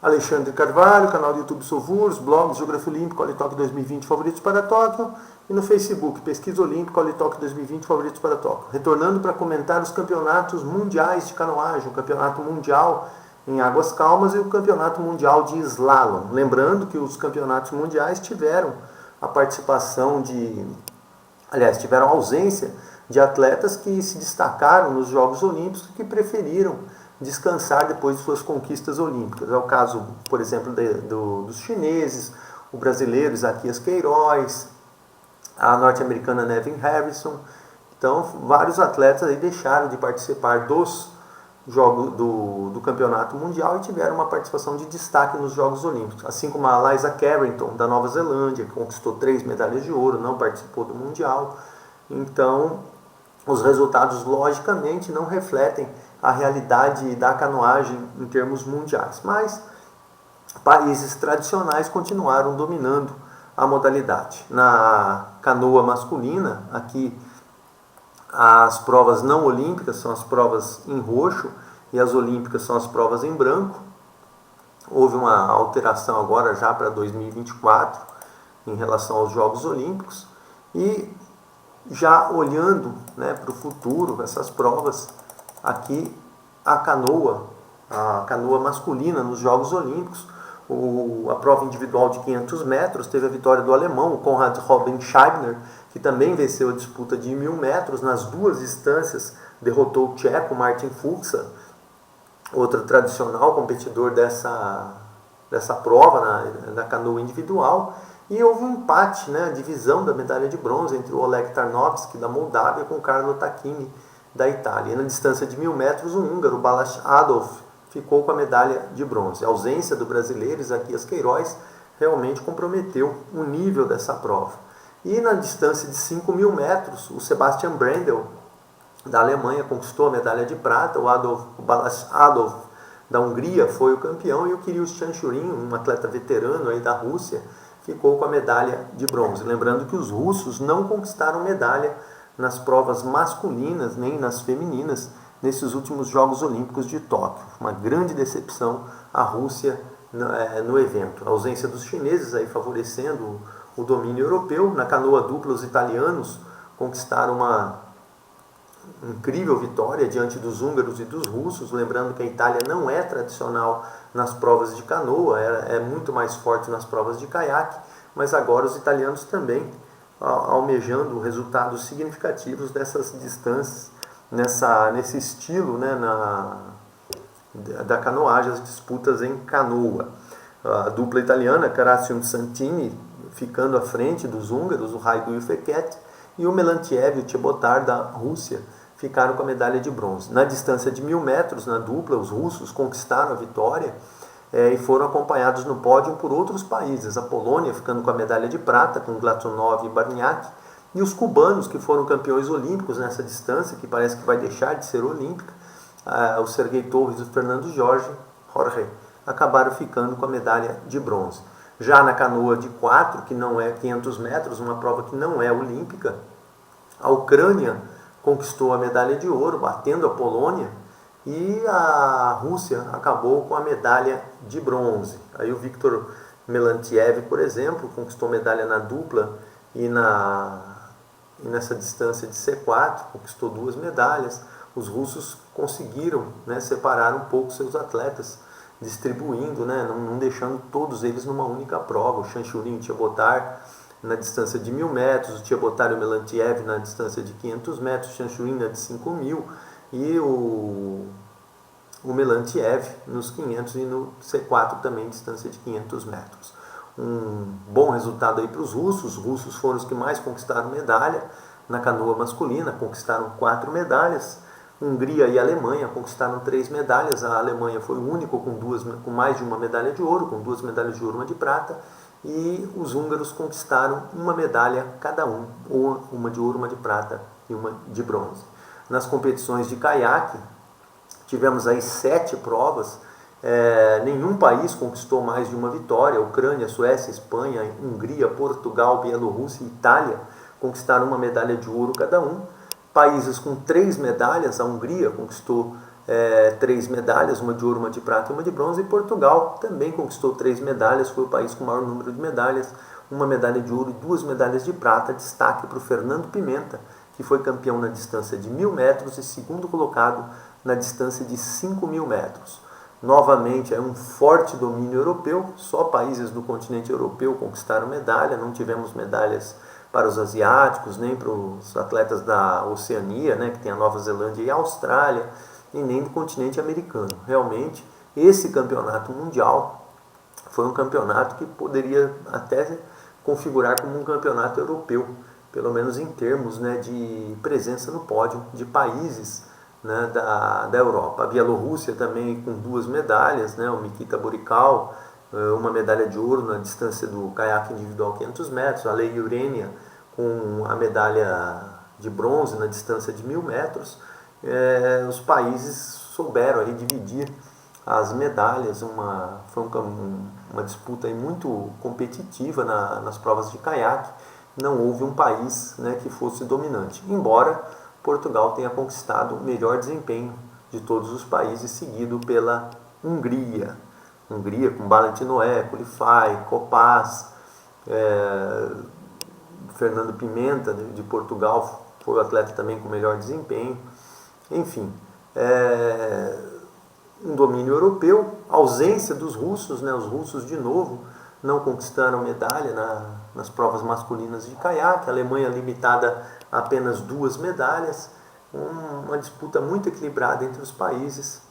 Alexandre Carvalho, canal do YouTube Sovurs, blogs Geografia Olímpica, Olitoque 2020 favoritos para Tóquio, e no Facebook, Pesquisa Olímpica, Olitoque 2020 favoritos para Tóquio. Retornando para comentar os campeonatos mundiais de canoagem, o campeonato mundial em águas calmas e o campeonato mundial de slalom. Lembrando que os campeonatos mundiais tiveram a participação tiveram ausência de atletas que se destacaram nos Jogos Olímpicos e que preferiram descansar depois de suas conquistas olímpicas. É o caso, por exemplo, dos chineses, o brasileiro Isaquias Queiroz, a norte-americana Nevin Harrison. Então, vários atletas aí deixaram de participar dos jogos do campeonato mundial e tiveram uma participação de destaque nos Jogos Olímpicos. Assim como a Liza Carrington, da Nova Zelândia, que conquistou 3 medalhas de ouro, não participou do Mundial. Então, os resultados, logicamente, não refletem a realidade da canoagem em termos mundiais. Mas países tradicionais continuaram dominando a modalidade. Na canoa masculina, aqui as provas não olímpicas são as provas em roxo e as olímpicas são as provas em branco. Houve uma alteração agora já para 2024 em relação aos Jogos Olímpicos. E já olhando para o futuro, essas provas, aqui a canoa masculina nos Jogos Olímpicos, a prova individual de 500 metros, teve a vitória do alemão, o Konrad Raubenscheibner, que também venceu a disputa de 1.000 metros. Nas duas instâncias, derrotou o tcheco Martin Fuxa, outro tradicional competidor dessa prova na canoa individual. E houve um empate, a divisão da medalha de bronze entre o Oleg Tarnowski, da Moldávia, com o Carlo Tacchini, da Itália. E na distância de 1.000 metros, o húngaro Balázs Adolf ficou com a medalha de bronze. A ausência do brasileiro Isaquias Queiroz realmente comprometeu o nível dessa prova. E na distância de 5.000 metros, o Sebastian Brendel, da Alemanha, conquistou a medalha de prata. O Balázs Adolf, da Hungria, foi o campeão. E o Kirill Chanchurin, um atleta veterano aí da Rússia, ficou com a medalha de bronze. Lembrando que os russos não conquistaram medalha nas provas masculinas nem nas femininas nesses últimos Jogos Olímpicos de Tóquio. Uma grande decepção a Rússia no evento. A ausência dos chineses aí favorecendo o domínio europeu. Na canoa dupla, os italianos conquistaram uma incrível vitória diante dos húngaros e dos russos. Lembrando que a Itália não é tradicional nas provas de canoa, é muito mais forte nas provas de caiaque, mas agora os italianos também almejando resultados significativos dessas distâncias, nesse estilo da canoagem, as disputas em canoa. A dupla italiana, Carassium Santini, ficando à frente dos húngaros, o Raidu e o Fekete, e o Melantiev e o Chebotar, da Rússia, ficaram com a medalha de bronze. Na distância de 1.000 metros, na dupla, os russos conquistaram a vitória e foram acompanhados no pódio por outros países. A Polônia ficando com a medalha de prata, com Glatunov e Barniak, e os cubanos, que foram campeões olímpicos nessa distância, que parece que vai deixar de ser olímpica, o Sergei Torres e o Fernando Jorge, acabaram ficando com a medalha de bronze. Já na canoa de 4, que não é 500 metros, uma prova que não é olímpica, a Ucrânia conquistou a medalha de ouro, batendo a Polônia, e a Rússia acabou com a medalha de bronze. Aí o Viktor Melantiev, por exemplo, conquistou medalha na dupla e nessa distância de C4, conquistou 2 medalhas. Os russos conseguiram separar um pouco seus atletas, distribuindo, não deixando todos eles numa única prova. O Chanchurin e o Chebotar na distância de 1.000 metros, o Chebotar e o Melantiev na distância de 500 metros, o Chanchurin na de 5.000 e o Melantiev nos 500 e no C4 também, distância de 500 metros. Um bom resultado aí para os russos. Os russos foram os que mais conquistaram medalha na canoa masculina, conquistaram 4 medalhas. Hungria e Alemanha conquistaram 3 medalhas. A Alemanha foi o único com mais de uma medalha de ouro, com 2 medalhas de ouro, uma de prata. E os húngaros conquistaram uma medalha cada um, uma de ouro, uma de prata e uma de bronze. Nas competições de caiaque, tivemos aí 7 provas. Nenhum país conquistou mais de uma vitória. Ucrânia, Suécia, Espanha, Hungria, Portugal, Bielorrússia e Itália conquistaram uma medalha de ouro cada um. Países com 3 medalhas, a Hungria conquistou 3 medalhas, uma de ouro, uma de prata e uma de bronze. E Portugal também conquistou 3 medalhas, foi o país com o maior número de medalhas, uma medalha de ouro e 2 medalhas de prata. Destaque para o Fernando Pimenta, que foi campeão na distância de 1.000 metros e segundo colocado na distância de 5.000 metros. Novamente, é um forte domínio europeu, só países do continente europeu conquistaram medalha, não tivemos medalhas para os asiáticos, nem para os atletas da Oceania, né, que tem a Nova Zelândia e a Austrália, e nem do continente americano. Realmente, esse campeonato mundial foi um campeonato que poderia até configurar como um campeonato europeu, pelo menos em termos, né, de presença no pódio de países, né, da Europa. A Bielorrússia também com 2 medalhas, né, o Nikita Borikal, uma medalha de ouro na distância do caiaque individual 500 metros, a Lei Urenia com a medalha de bronze na distância de 1.000 metros. Os países souberam aí dividir as medalhas, foi uma disputa aí muito competitiva nas provas de caiaque. Não houve um país, né, que fosse dominante, embora Portugal tenha conquistado o melhor desempenho de todos os países, seguido pela Hungria. Hungria com Valentinoé, Kulifay, Copás, Fernando Pimenta de Portugal foi o atleta também com o melhor desempenho. Enfim, um domínio europeu, ausência dos russos, né? Os russos de novo não conquistaram medalha nas provas masculinas de caiaque, a Alemanha limitada a apenas 2 medalhas, uma disputa muito equilibrada entre os países.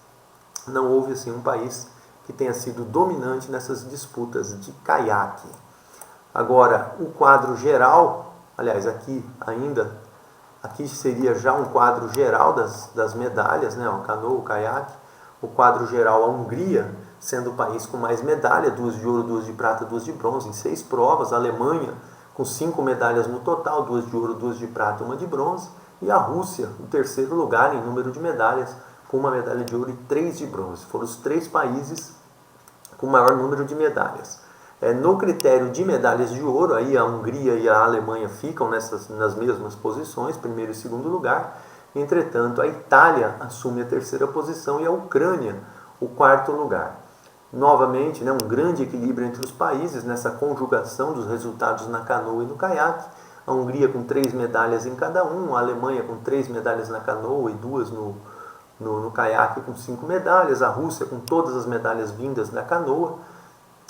Não houve assim um país que tenha sido dominante nessas disputas de caiaque. Agora, o quadro geral, aliás, aqui seria já um quadro geral das medalhas, né? O canoa, o caiaque. O quadro geral, a Hungria, sendo o país com mais medalhas, 2 de ouro, 2 de prata, 2 de bronze, em 6 provas. A Alemanha, com 5 medalhas no total, 2 de ouro, 2 de prata e 1 de bronze. E a Rússia, o terceiro lugar em número de medalhas, com 1 medalha de ouro e 3 de bronze. Foram os 3 países com maior número de medalhas. No critério de medalhas de ouro, aí a Hungria e a Alemanha ficam nas mesmas posições, primeiro e segundo lugar. Entretanto, a Itália assume a terceira posição e a Ucrânia o quarto lugar. Novamente, né, um grande equilíbrio entre os países nessa conjugação dos resultados na canoa e no caiaque. A Hungria com 3 medalhas em cada um, a Alemanha com 3 medalhas na canoa e 2 no caiaque com 5 medalhas, a Rússia com todas as medalhas vindas da canoa,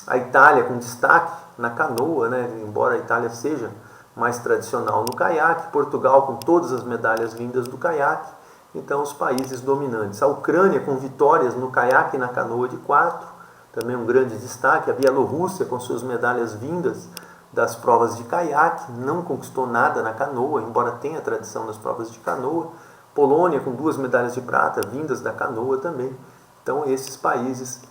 a Itália com destaque na canoa, né, embora a Itália seja mais tradicional no caiaque, Portugal com todas as medalhas vindas do caiaque. Então, os países dominantes. A Ucrânia com vitórias no caiaque e na canoa de 4, também um grande destaque. A Bielorrússia com suas medalhas vindas das provas de caiaque, não conquistou nada na canoa, embora tenha tradição nas provas de canoa. Polônia com 2 medalhas de prata vindas da canoa também. Então, esses países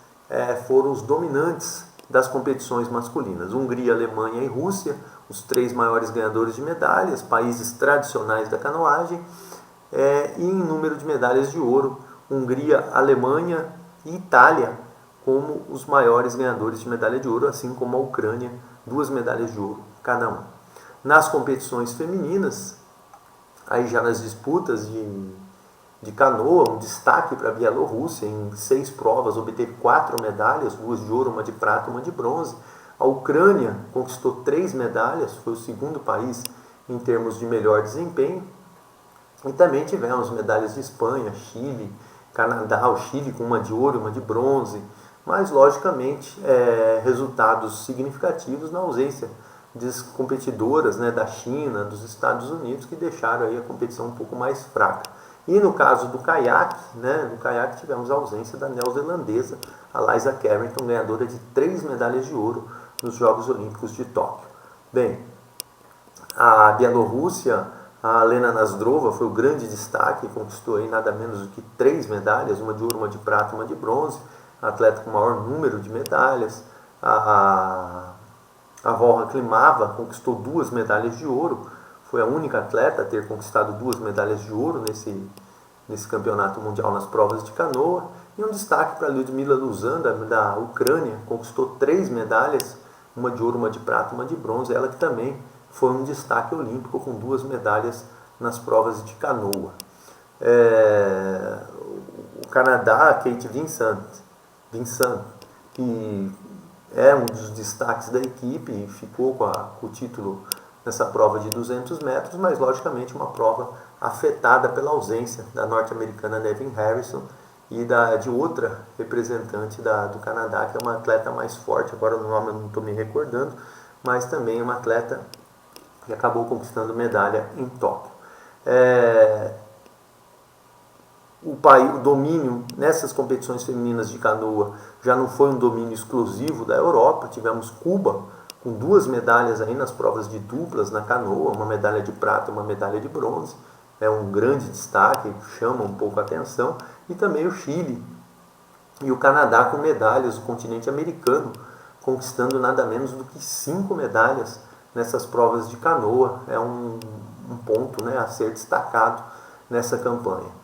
foram os dominantes das competições masculinas. Hungria, Alemanha e Rússia, os 3 maiores ganhadores de medalhas, países tradicionais da canoagem. E em número de medalhas de ouro, Hungria, Alemanha e Itália como os maiores ganhadores de medalha de ouro, assim como a Ucrânia, 2 medalhas de ouro cada um. Nas competições femininas, aí já nas disputas de canoa, um destaque para a Bielorrússia, em 6 provas obteve 4 medalhas, 2 de ouro, 1 de prata e 1 de bronze. A Ucrânia conquistou 3 medalhas, foi o segundo país em termos de melhor desempenho. E também tivemos medalhas de Espanha, Chile, Canadá, o Chile com 1 de ouro e 1 de bronze, mas logicamente resultados significativos na ausência das competidoras, né, da China, dos Estados Unidos, que deixaram aí a competição um pouco mais fraca. E no caso do caiaque, né, no caiaque tivemos a ausência da neozelandesa, a Liza Carrington, ganhadora de 3 medalhas de ouro nos Jogos Olímpicos de Tóquio. Bem, a Bielorrússia, a Lena Nazdrova foi o grande destaque, conquistou aí nada menos do que 3 medalhas, 1 de ouro, 1 de prata e 1 de bronze, atleta com o maior número de medalhas. A Volha Klimava conquistou 2 medalhas de ouro, foi a única atleta a ter conquistado 2 medalhas de ouro nesse campeonato mundial nas provas de canoa. E um destaque para a Lyudmila Luzan, da Ucrânia, conquistou 3 medalhas, 1 de ouro, 1 de prata e 1 de bronze, ela que também foi um destaque olímpico com 2 medalhas nas provas de canoa. Canadá, Kate Vincent, que é um dos destaques da equipe e ficou com o título nessa prova de 200 metros, mas logicamente uma prova afetada pela ausência da norte-americana Nevin Harrison e de outra representante do Canadá, que é uma atleta mais forte, agora o nome eu não estou me recordando, mas também é uma atleta que acabou conquistando medalha em Tóquio. O domínio nessas competições femininas de canoa já não foi um domínio exclusivo da Europa. Tivemos Cuba com 2 medalhas aí nas provas de duplas na canoa, uma medalha de prata e uma medalha de bronze. É um grande destaque, chama um pouco a atenção. E também o Chile e o Canadá com medalhas, o continente americano conquistando nada menos do que 5 medalhas nessas provas de canoa. É um ponto, né, a ser destacado nessa campanha.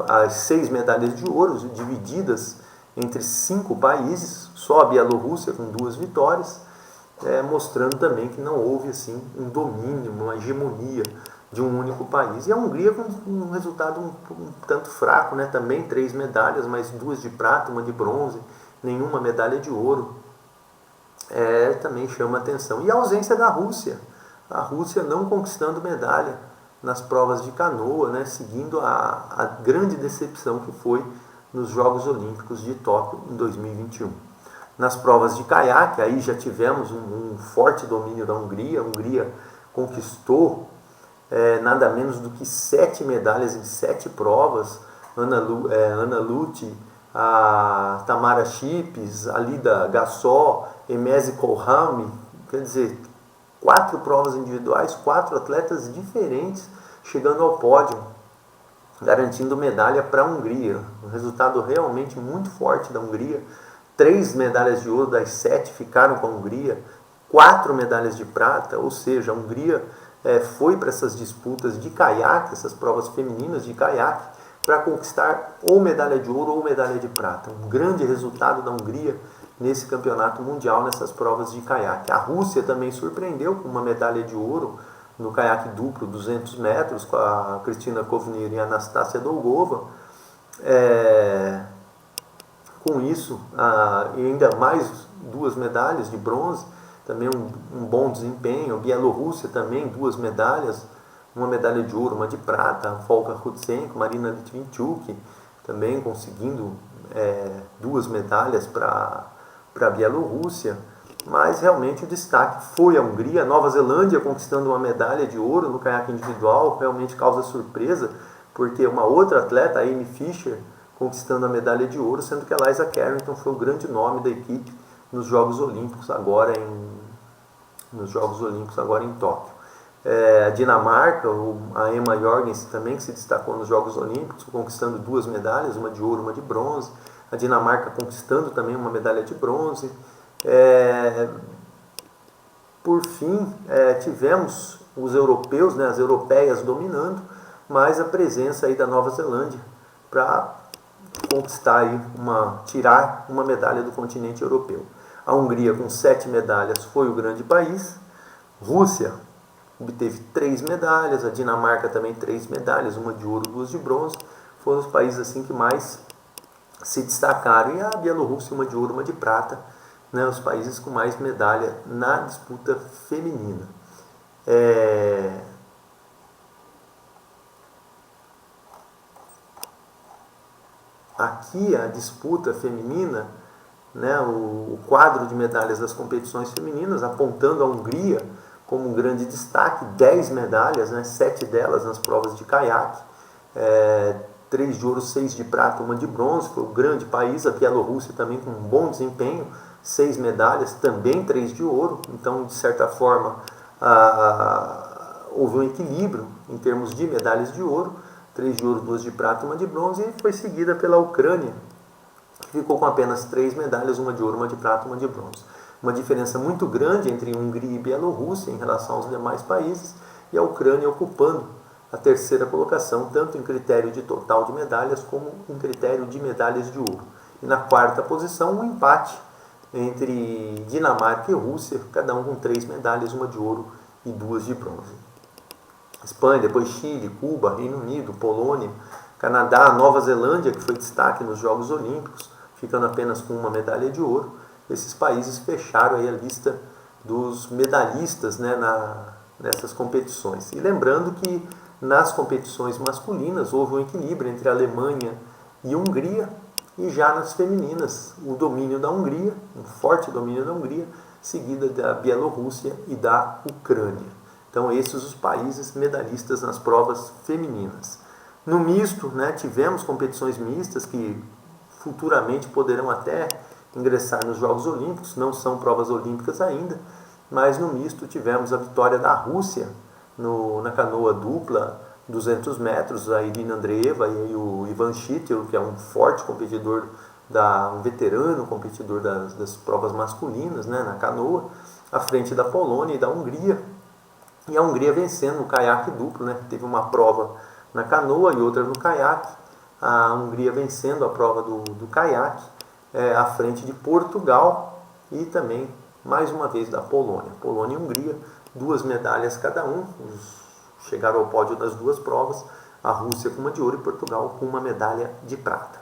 As 6 medalhas de ouro divididas entre 5 países, só a Bielorrússia com 2 vitórias, mostrando também que não houve assim um domínio, uma hegemonia de um único país. E a Hungria com um resultado um tanto fraco, né? Também 3 medalhas, mas 2 de prata, 1 de bronze, nenhuma medalha de ouro. Também chama atenção. E a ausência da Rússia. A Rússia não conquistando medalha nas provas de canoa, né, seguindo a grande decepção que foi nos Jogos Olímpicos de Tóquio em 2021. Nas provas de caiaque, aí já tivemos um forte domínio da Hungria. A Hungria conquistou nada menos do que 7 medalhas em 7 provas. Ana Lute, a Tamara Chips, a Lida Gassó, Emese Kohlheim, quer dizer, 4 provas individuais, 4 atletas diferentes chegando ao pódio, garantindo medalha para a Hungria. Um resultado realmente muito forte da Hungria. 3 medalhas de ouro das 7 ficaram com a Hungria, 4 medalhas de prata, ou seja, a Hungria foi para essas disputas de caiaque, essas provas femininas de caiaque, para conquistar ou medalha de ouro ou medalha de prata. Um grande resultado da Hungria nesse campeonato mundial, nessas provas de caiaque. A Rússia também surpreendeu com uma medalha de ouro no caiaque duplo 200 metros com a Kristina Kovnir e a Anastácia Dolgova. Com isso, e ainda mais 2 medalhas de bronze, também um bom desempenho. A Bielorrússia também 2 medalhas, uma medalha de ouro, uma de prata. A Volka Rutsenko, Marina Litvinchuk, também conseguindo 2 medalhas para a Bielorrússia. Mas realmente o destaque foi a Hungria. A Nova Zelândia conquistando uma medalha de ouro no caiaque individual, realmente causa surpresa, porque uma outra atleta, a Amy Fisher, conquistando a medalha de ouro, sendo que a Liza Carrington foi o grande nome da equipe nos Jogos Olímpicos agora em Tóquio. A Dinamarca, a Emma Jorgensen também, que se destacou nos Jogos Olímpicos, conquistando 2 medalhas, uma de ouro, uma de bronze. A Dinamarca conquistando também uma medalha de bronze. Por fim, tivemos os europeus, né, as europeias dominando, mas a presença aí da Nova Zelândia para conquistar aí tirar uma medalha do continente europeu. A Hungria com 7 medalhas foi o grande país. Rússia obteve 3 medalhas, a Dinamarca também 3 medalhas, uma de ouro, 2 de bronze. Foram os países assim que mais se destacaram. E a Bielorrússia, uma de ouro, uma de prata, né, os países com mais medalha na disputa feminina. Aqui a disputa feminina, né, o quadro de medalhas das competições femininas, apontando a Hungria como um grande destaque, 10 medalhas, né, 7 delas nas provas de caiaque, 3 de ouro, 6 de prata, 1 de bronze, foi o grande país. A Bielorrússia também com um bom desempenho, 6 medalhas, também 3 de ouro. Então, de certa forma, houve um equilíbrio em termos de medalhas de ouro, 3 de ouro, 2 de prata, 1 de bronze, e foi seguida pela Ucrânia, que ficou com apenas 3 medalhas, 1 de ouro, 1 de prata, 1 de bronze. Uma diferença muito grande entre Hungria e Bielorrússia em relação aos demais países, e a Ucrânia ocupando a 3ª colocação, tanto em critério de total de medalhas, como em critério de medalhas de ouro. E na 4ª posição, um empate entre Dinamarca e Rússia, cada um com 3 medalhas, 1 de ouro e 2 de bronze. Espanha, depois Chile, Cuba, Reino Unido, Polônia, Canadá, Nova Zelândia, que foi destaque nos Jogos Olímpicos, ficando apenas com uma medalha de ouro. Esses países fecharam aí a lista dos medalhistas, né, nessas competições. E lembrando que nas competições masculinas houve um equilíbrio entre a Alemanha e Hungria, e já nas femininas o domínio da Hungria, um forte domínio da Hungria, seguida da Bielorrússia e da Ucrânia. Então esses os países medalhistas nas provas femininas. No misto, né, tivemos competições mistas que futuramente poderão até ingressar nos Jogos Olímpicos, não são provas olímpicas ainda, mas no misto tivemos a vitória da Rússia na canoa dupla 200 metros, a Irina Andreeva e o Ivan Chitil, que é um forte competidor, um veterano competidor das provas masculinas, né, na canoa, à frente da Polônia e da Hungria. E a Hungria vencendo no caiaque duplo, né, teve uma prova na canoa e outra no caiaque. A Hungria vencendo a prova do caiaque, à frente de Portugal e também, mais uma vez, da Polônia. Polônia e Hungria, 2 medalhas cada um, chegaram ao pódio das 2 provas, a Rússia com uma de ouro e Portugal com uma medalha de prata.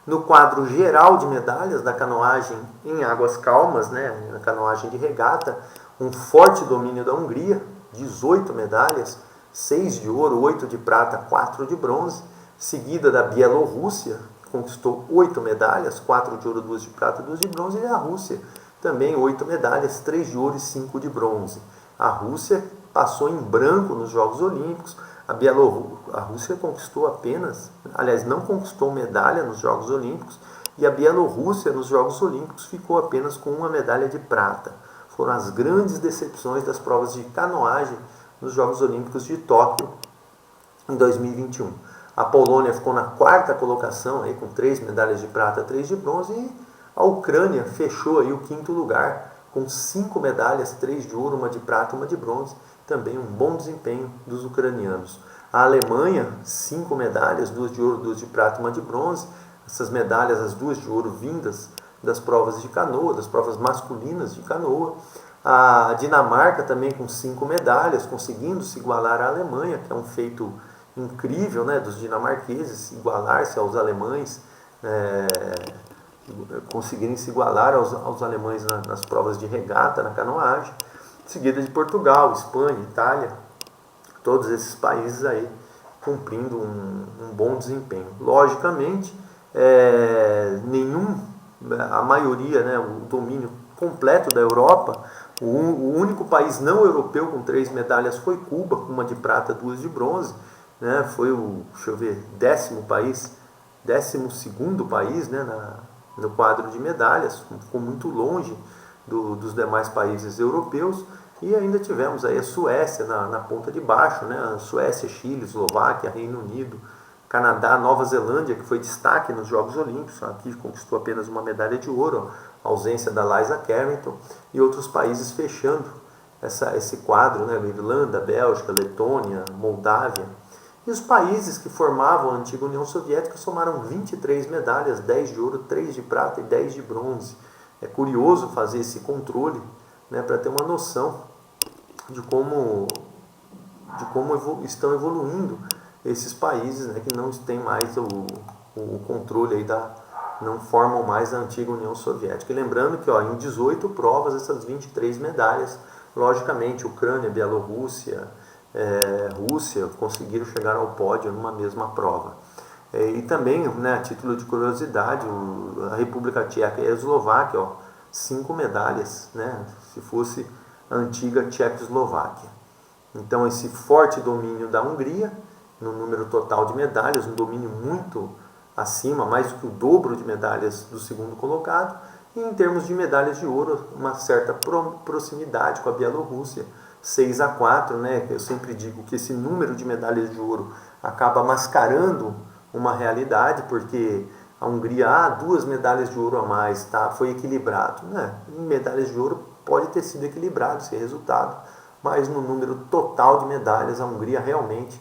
No quadro geral de medalhas da canoagem em águas calmas, né, na canoagem de regata, um forte domínio da Hungria, 18 medalhas, 6 de ouro, 8 de prata, 4 de bronze, seguida da Bielorrússia, que conquistou 8 medalhas, 4 de ouro, 2 de prata, 2 de bronze, e a Rússia, também 8 medalhas, 3 de ouro e 5 de bronze. A Rússia passou em branco nos Jogos Olímpicos, a Rússia conquistou apenas, aliás, não conquistou medalha nos Jogos Olímpicos, e a Bielorrússia nos Jogos Olímpicos ficou apenas com uma medalha de prata. Foram as grandes decepções das provas de canoagem nos Jogos Olímpicos de Tóquio em 2021. A Polônia ficou na 4ª colocação, aí, com 3 medalhas de prata, 3 de bronze, e a Ucrânia fechou aí o 5º lugar, com 5 medalhas, 3 de ouro, 1 de prata, 1 de bronze, também um bom desempenho dos ucranianos. A Alemanha, 5 medalhas, 2 de ouro, 2 de prata, 1 de bronze. Essas medalhas, as 2 de ouro, vindas das provas de canoa, das provas masculinas de canoa. A Dinamarca também com 5 medalhas, conseguindo se igualar à Alemanha, que é um feito incrível, né, dos dinamarqueses, igualar-se aos alemães, conseguirem se igualar aos alemães nas provas de regata, na canoagem. Seguida de Portugal, Espanha, Itália, todos esses países aí cumprindo um bom desempenho. Logicamente, a maioria, né, o domínio completo da Europa, o único país não europeu com 3 medalhas foi Cuba, com 1 de prata, 2 de bronze, né, foi o, 10º país, 12º país, né, no quadro de medalhas, ficou muito longe dos demais países europeus. E ainda tivemos aí a Suécia na ponta de baixo, né? A Suécia, Chile, Eslováquia, Reino Unido, Canadá, Nova Zelândia, que foi destaque nos Jogos Olímpicos, aqui conquistou apenas uma medalha de ouro, a ausência da Liza Carrington, e outros países fechando esse quadro, né? Irlanda, Bélgica, Letônia, Moldávia. E os países que formavam a antiga União Soviética somaram 23 medalhas, 10 de ouro, 3 de prata e 10 de bronze. É curioso fazer esse controle, né, para ter uma noção de como estão evoluindo esses países, né, que não têm mais o controle aí não formam mais a antiga União Soviética. E lembrando que, em 18 provas, essas 23 medalhas, logicamente, Ucrânia, Bielorrússia, Rússia conseguiram chegar ao pódio numa mesma prova. E também, né, a título de curiosidade, a República Tcheca e a Eslováquia, 5 medalhas, né, se fosse a antiga Tchecoslováquia. Então, esse forte domínio da Hungria, no número total de medalhas, um domínio muito acima, mais do que o dobro de medalhas do segundo colocado, e em termos de medalhas de ouro, uma certa proximidade com a Bielorrússia, 6-4, né? Eu sempre digo que esse número de medalhas de ouro acaba mascarando uma realidade, porque a Hungria, 2 medalhas de ouro a mais, tá? Foi equilibrado, né? Em medalhas de ouro pode ter sido equilibrado esse resultado, mas no número total de medalhas, a Hungria realmente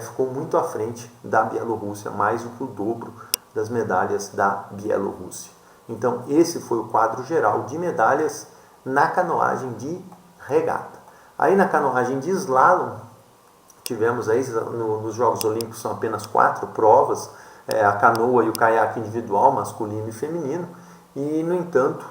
ficou muito à frente da Bielorrússia, mais do que o dobro das medalhas da Bielorrússia. Então, esse foi o quadro geral de medalhas na canoagem de regata. Aí, na canoagem de slalom, tivemos aí nos Jogos Olímpicos são apenas 4 provas, a canoa e o caiaque individual, masculino e feminino, e no entanto,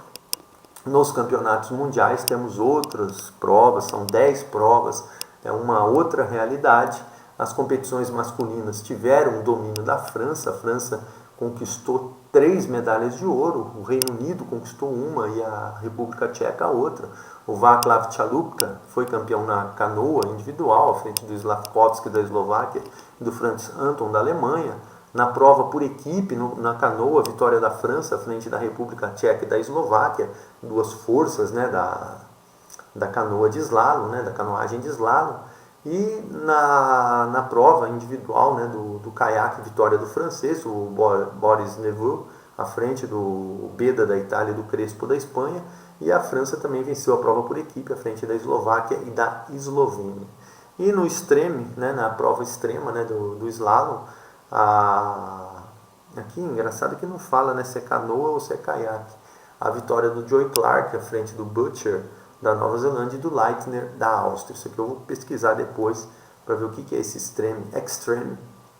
nos campeonatos mundiais temos outras provas, são 10 provas, é uma outra realidade. As competições masculinas tiveram o domínio da França, a França conquistou 3 medalhas de ouro, o Reino Unido conquistou uma e a República Tcheca outra. O Václav Chalupka foi campeão na canoa individual, à frente do Slavkovski da Eslováquia e do Franz Anton da Alemanha. Na prova por equipe, na canoa, vitória da França à frente da República Tcheca e da Eslováquia, duas forças, né, da canoa de slalom, né, da canoagem de slalom. E na prova individual, né, do caiaque, vitória do francês, o Boris Neveu, à frente do Beda da Itália e do Crespo da Espanha. E a França também venceu a prova por equipe, à frente da Eslováquia e da Eslovênia. E no extreme, né, na prova extrema, né, do slalom, aqui engraçado que não fala, né, se é canoa ou se é caiaque. A vitória do Joe Clark à frente do Butcher da Nova Zelândia e do Leitner da Áustria. Isso aqui eu vou pesquisar depois para ver o que é esse extreme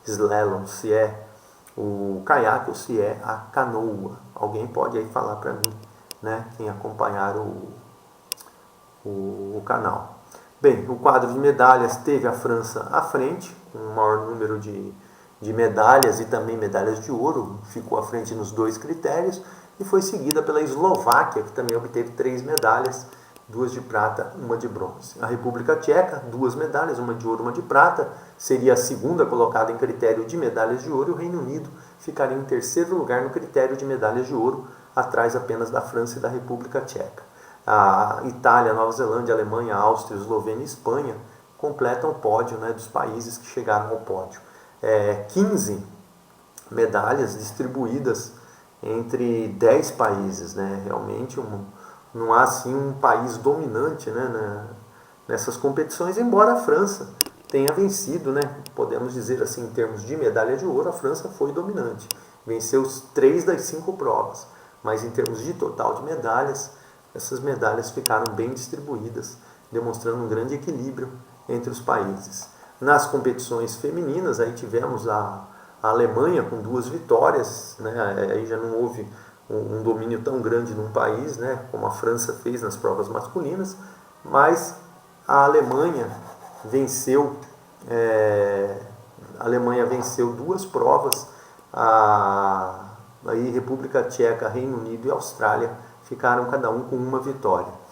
slalom, se é o caiaque ou se é a canoa. Alguém pode aí falar para mim, né, quem acompanhar o canal. Bem, o quadro de medalhas teve a França à frente, com o maior número de medalhas e também medalhas de ouro, ficou à frente nos 2 critérios, e foi seguida pela Eslováquia, que também obteve 3 medalhas, 2 de prata, 1 de bronze. A República Tcheca, 2 medalhas, 1 de ouro, 1 de prata, seria a segunda colocada em critério de medalhas de ouro, e o Reino Unido ficaria em terceiro lugar no critério de medalhas de ouro, atrás apenas da França e da República Tcheca. A Itália, Nova Zelândia, Alemanha, Áustria, Eslovênia e Espanha completam o pódio, né, dos países que chegaram ao pódio. 15 medalhas distribuídas entre 10 países, né? Realmente não há assim um país dominante, né, nessas competições, embora a França tenha vencido, né? Podemos dizer assim, em termos de medalha de ouro, a França foi dominante, venceu 3 das 5 provas, mas em termos de total de medalhas, essas medalhas ficaram bem distribuídas, demonstrando um grande equilíbrio entre os países. Nas competições femininas, aí tivemos a Alemanha com 2 vitórias, né? Aí já não houve um domínio tão grande num país, né, como a França fez nas provas masculinas, mas a Alemanha venceu 2 provas, aí República Tcheca, Reino Unido e Austrália ficaram cada um com 1 vitória.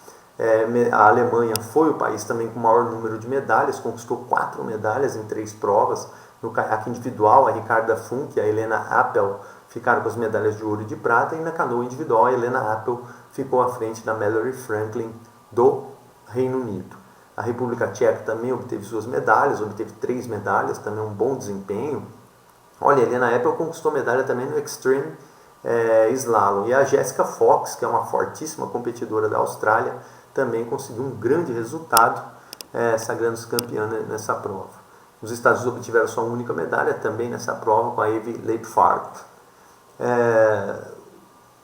A Alemanha foi o país também com o maior número de medalhas, conquistou 4 medalhas em 3 provas. No caiaque individual, a Ricarda Funk e a Helena Appel ficaram com as medalhas de ouro e de prata, e na canoa individual, a Helena Appel ficou à frente da Mallory Franklin do Reino Unido. A República Tcheca também obteve suas medalhas, obteve 3 medalhas, também um bom desempenho. Olha, a Helena Appel conquistou medalha também no Extreme Slalom, e a Jessica Fox, que é uma fortíssima competidora da Austrália, também conseguiu um grande resultado, sagrando-se campeã nessa prova. Os Estados Unidos obtiveram sua única medalha também nessa prova com a Evie Leipfart.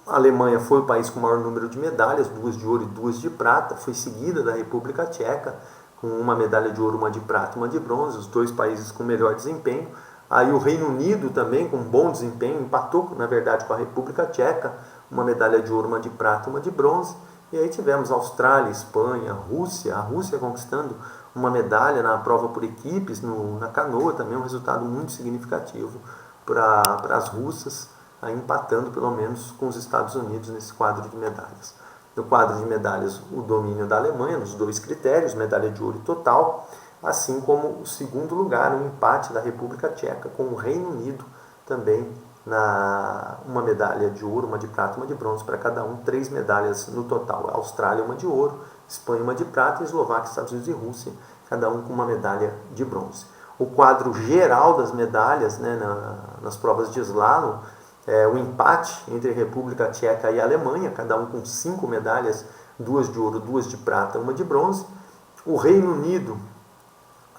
A Alemanha foi o país com o maior número de medalhas, 2 de ouro e 2 de prata, foi seguida da República Tcheca, com 1 medalha de ouro, 1 de prata e 1 de bronze, os 2 países com melhor desempenho. Aí o Reino Unido também com bom desempenho, empatou na verdade com a República Tcheca, 1 medalha de ouro, 1 de prata e 1 de bronze. E aí tivemos Austrália, Espanha, Rússia, a Rússia conquistando 1 medalha na prova por equipes, na canoa também, um resultado muito significativo para as russas, aí empatando pelo menos com os Estados Unidos nesse quadro de medalhas. No quadro de medalhas, o domínio da Alemanha nos 2 critérios, medalha de ouro total, assim como o segundo lugar, um empate da República Tcheca com o Reino Unido também, 1 medalha de ouro, 1 de prata e 1 de bronze para cada um, 3 medalhas no total. A Austrália 1 de ouro, Espanha 1 de prata, Eslováquia, Estados Unidos e Rússia, cada um com 1 medalha de bronze. O quadro geral das medalhas, né, nas provas de slalom, o empate entre a República Tcheca e a Alemanha, cada um com 5 medalhas, 2 de ouro, 2 de prata, 1 de bronze. O Reino Unido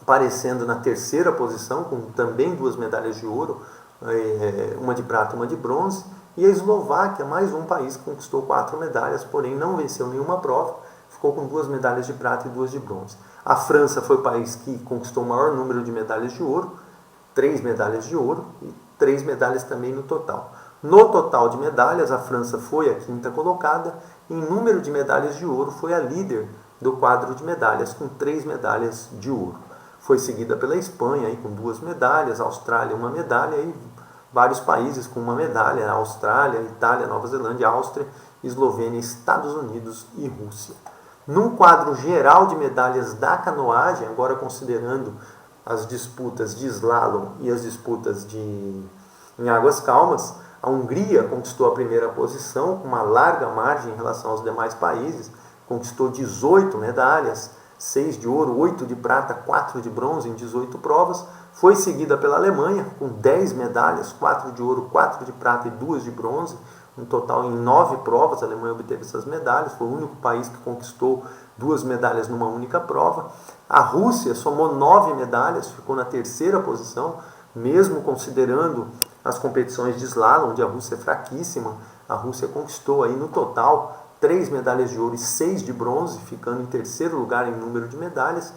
aparecendo na terceira posição, com também 2 medalhas de ouro, 1 de prata e 1 de bronze. E a Eslováquia, mais um país que conquistou 4 medalhas, porém não venceu nenhuma prova, ficou com 2 medalhas de prata e 2 de bronze. A França foi o país que conquistou o maior número de medalhas de ouro, 3 medalhas de ouro e 3 medalhas também no total. No total de medalhas, a França foi a quinta colocada. Em número de medalhas de ouro, foi a líder do quadro de medalhas, com 3 medalhas de ouro. Foi seguida pela Espanha, aí, com 2 medalhas, a Austrália 1 medalha e vários países com 1 medalha, a Austrália, Itália, Nova Zelândia, Áustria, Eslovênia, Estados Unidos e Rússia. Num quadro geral de medalhas da canoagem, agora considerando as disputas de slalom e as disputas em águas calmas, a Hungria conquistou a primeira posição com uma larga margem em relação aos demais países, conquistou 18 medalhas, 6 de ouro, 8 de prata, 4 de bronze em 18 provas. Foi seguida pela Alemanha com 10 medalhas, 4 de ouro, 4 de prata e 2 de bronze. Um total em 9 provas a Alemanha obteve essas medalhas, foi o único país que conquistou 2 medalhas numa única prova. A Rússia somou 9 medalhas, ficou na terceira posição, mesmo considerando as competições de slalom, onde a Rússia é fraquíssima. A Rússia conquistou aí no total 3 medalhas de ouro e 6 de bronze, ficando em terceiro lugar em número de medalhas.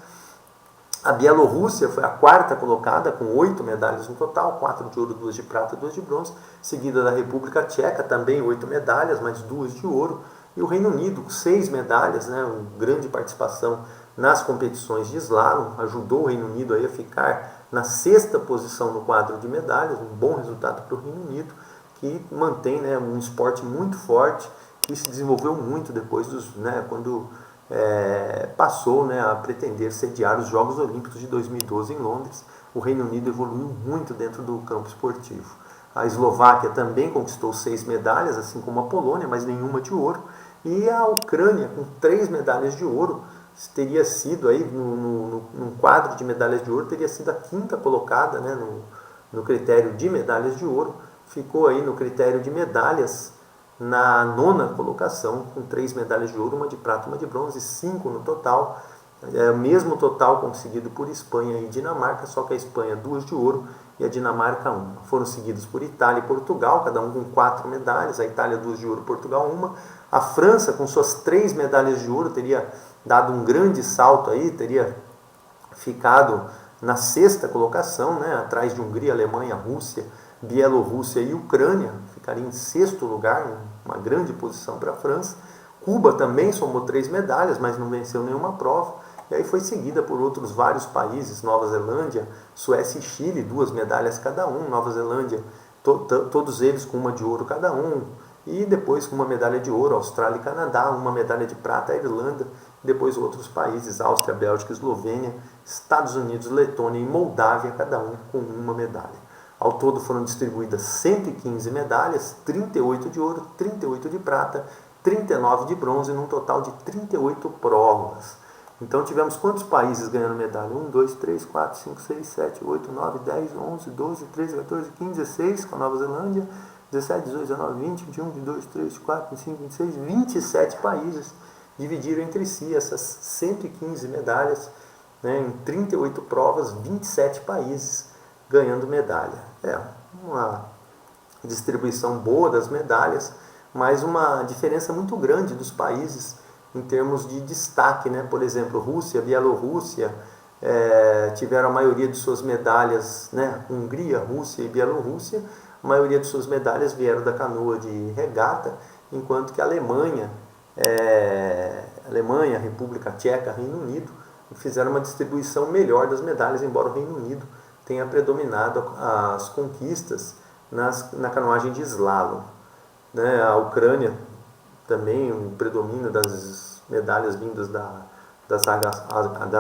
A Bielorrússia foi a quarta colocada, com 8 medalhas no total, 4 de ouro, 2 de prata e 2 de bronze, seguida da República Tcheca, também 8 medalhas, mais 2 de ouro, e o Reino Unido, com 6 medalhas, né, uma grande participação nas competições de slalom, ajudou o Reino Unido aí a ficar na sexta posição no quadro de medalhas, um bom resultado para o Reino Unido, que mantém, né, um esporte muito forte, que se desenvolveu muito depois quando passou, né, a pretender sediar os Jogos Olímpicos de 2012 em Londres. O Reino Unido evoluiu muito dentro do campo esportivo. A Eslováquia também conquistou 6 medalhas, assim como a Polônia, mas nenhuma de ouro. E a Ucrânia, com 3 medalhas de ouro, teria sido aí, num quadro de medalhas de ouro, teria sido a quinta colocada, né, no critério de medalhas de ouro. Ficou aí no critério de medalhas na 9ª colocação, com 3 medalhas de ouro, 1 de prata, 1 de bronze, 5 no total. O mesmo total conseguido por Espanha e Dinamarca, só que a Espanha 2 de ouro e a Dinamarca 1. Foram seguidos por Itália e Portugal, cada um com 4 medalhas, a Itália 2 de ouro, Portugal 1. A França, com suas 3 medalhas de ouro, teria dado um grande salto aí, teria ficado na 6ª colocação, né, atrás de Hungria, Alemanha, Rússia, Bielorrússia e Ucrânia, ficaria em 6º lugar, uma grande posição para a França. Cuba também somou 3 medalhas, mas não venceu nenhuma prova. E aí foi seguida por outros vários países, Nova Zelândia, Suécia e Chile, 2 medalhas cada um. Nova Zelândia, todos eles com 1 de ouro cada um. E depois com 1 medalha de ouro, Austrália e Canadá, 1 medalha de prata, a Irlanda. Depois outros países, Áustria, Bélgica, Eslovênia, Estados Unidos, Letônia e Moldávia, cada um com 1 medalha. Ao todo foram distribuídas 115 medalhas, 38 de ouro, 38 de prata, 39 de bronze, num total de 38 provas. Então tivemos quantos países ganhando medalha? 1, 2, 3, 4, 5, 6, 7, 8, 9, 10, 11, 12, 13, 14, 15, 16 com a Nova Zelândia, 17, 18, 19, 20, 21, 22, 23, 24, 25, 26, 27 países dividiram entre si essas 115 medalhas, né, em 38 provas, 27 países ganhando medalha. É uma distribuição boa das medalhas, mas uma diferença muito grande dos países em termos de destaque, né? Por exemplo, Rússia, Bielorrússia tiveram a maioria de suas medalhas, né? Hungria, Rússia e Bielorrússia, a maioria de suas medalhas vieram da canoa de regata, enquanto que a Alemanha, República Tcheca, Reino Unido, fizeram uma distribuição melhor das medalhas, embora o Reino Unido tenha predominado as conquistas na canoagem de slalom. Né? A Ucrânia também, o predomínio das medalhas vindas das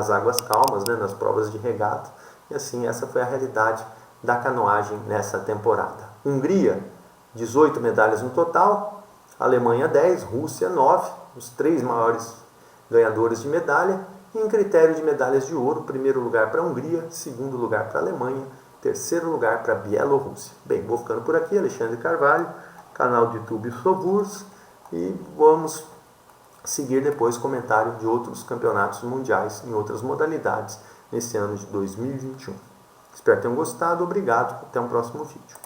águas calmas, né? Nas provas de regata. E assim, essa foi a realidade da canoagem nessa temporada. Hungria, 18 medalhas no total, Alemanha 10, Rússia 9, os 3 maiores ganhadores de medalha. E em critério de medalhas de ouro, primeiro lugar para a Hungria, segundo lugar para a Alemanha, terceiro lugar para a Bielorrússia. Bem, vou ficando por aqui, Alexandre Carvalho, canal do YouTube Sovurs, e vamos seguir depois comentário de outros campeonatos mundiais em outras modalidades nesse ano de 2021. Espero que tenham gostado, obrigado, até um próximo vídeo.